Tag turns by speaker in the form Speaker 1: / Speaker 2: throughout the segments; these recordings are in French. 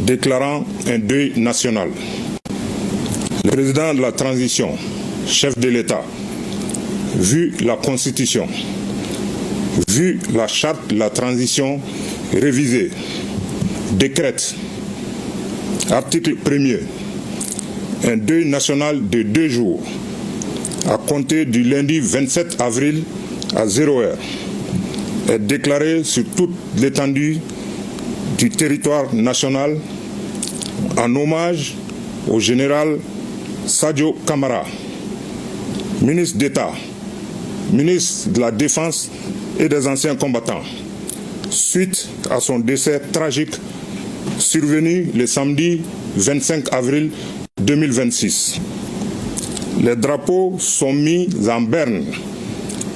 Speaker 1: déclarant un deuil national. Le président de la transition, chef de l'État, vu la Constitution, vu la charte de la transition révisée, décrète, article 1er, un deuil national de 2 jours à compter du lundi 27 avril à 0h est déclaré sur toute l'étendue du territoire national en hommage au général Sadio Camara, ministre d'État, ministre de la Défense et des anciens combattants, suite à son décès tragique survenu le samedi 25 avril 2026. Les drapeaux sont mis en berne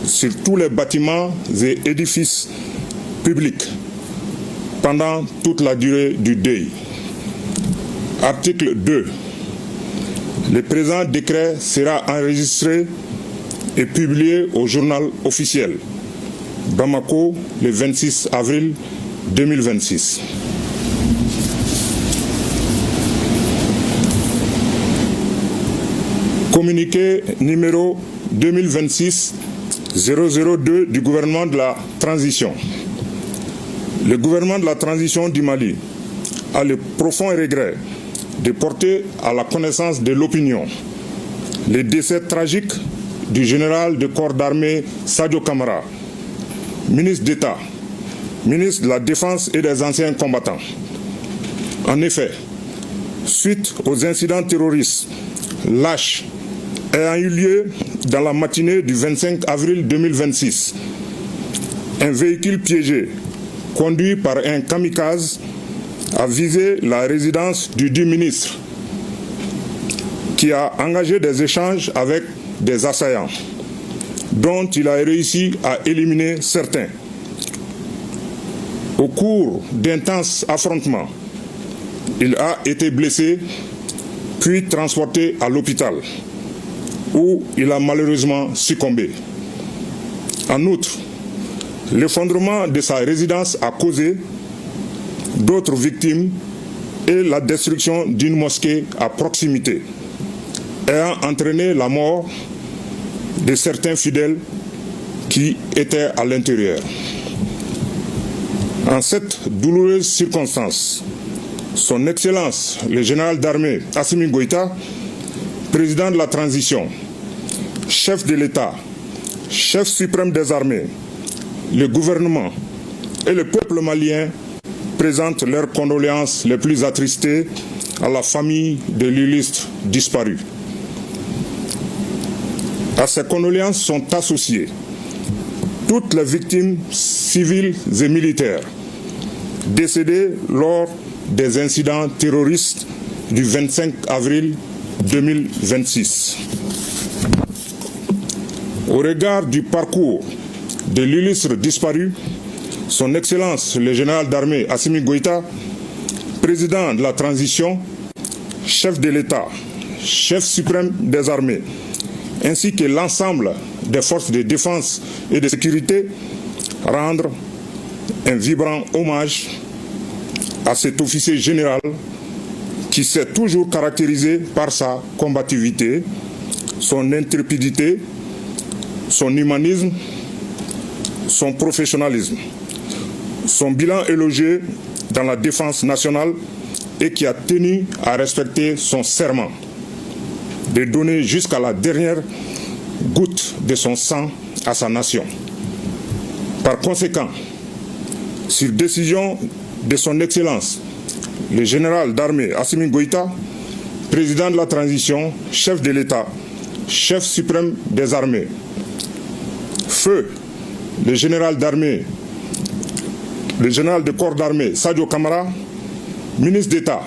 Speaker 1: sur tous les bâtiments et édifices publics pendant toute la durée du deuil. Article 2. Le présent décret sera enregistré et publié au journal officiel. Bamako, le 26 avril 2026. Communiqué numéro 2026-002 du gouvernement de la transition. Le gouvernement de la transition du Mali a le profond regret de porter à la connaissance de l'opinion le décès tragique du général de corps d'armée Sadio Camara, ministre d'État, ministre de la Défense et des anciens combattants. En effet, suite aux incidents terroristes lâches ayant eu lieu dans la matinée du 25 avril 2026, un véhicule piégé conduit par un kamikaze a visé la résidence du dit ministre qui a engagé des échanges avec des assaillants dont il a réussi à éliminer certains. Au cours d'intenses affrontements, il a été blessé puis transporté à l'hôpital où il a malheureusement succombé. En outre, l'effondrement de sa résidence a causé d'autres victimes et la destruction d'une mosquée à proximité, ayant entraîné la mort de certains fidèles qui étaient à l'intérieur. En cette douloureuse circonstance, Son Excellence, le général d'armée Assimi Goïta, président de la transition, chef de l'État, chef suprême des armées, le gouvernement et le peuple malien présentent leurs condoléances les plus attristées à la famille de l'illustre disparu. À ces condoléances sont associées toutes les victimes civiles et militaires décédées lors des incidents terroristes du 25 avril 2026. Au regard du parcours de l'illustre disparu, Son Excellence le général d'armée Assimi Goïta, président de la transition, chef de l'État, chef suprême des armées, ainsi que l'ensemble des forces de défense et de sécurité, rendre un vibrant hommage à cet officier général qui s'est toujours caractérisé par sa combativité, son intrépidité, son humanisme, son professionnalisme, son bilan élogieux dans la défense nationale et qui a tenu à respecter son serment de donner jusqu'à la dernière goutte de son sang à sa nation. Par conséquent, sur décision de Son Excellence, le général d'armée Assimi Goïta, président de la transition, chef de l'État, chef suprême des armées, feu le général d'armée, le général de corps d'armée Sadio Camara, ministre d'État,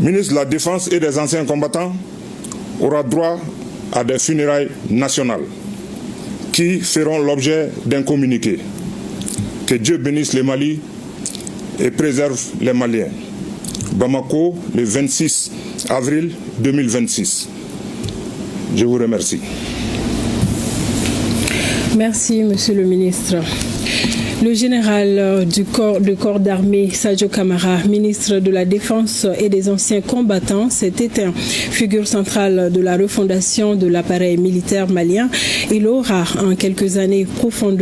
Speaker 1: ministre de la Défense et des anciens combattants, aura droit à des funérailles nationales qui feront l'objet d'un communiqué. Que Dieu bénisse le Mali et préserve les Maliens. Bamako, le 26 avril 2026. Je vous remercie.
Speaker 2: Merci, Monsieur le ministre. Le général du corps d'armée Sadio Camara, ministre de la Défense et des anciens combattants, s'est éteint. Figure centrale de la refondation de l'appareil militaire malien, il aura en quelques années profondément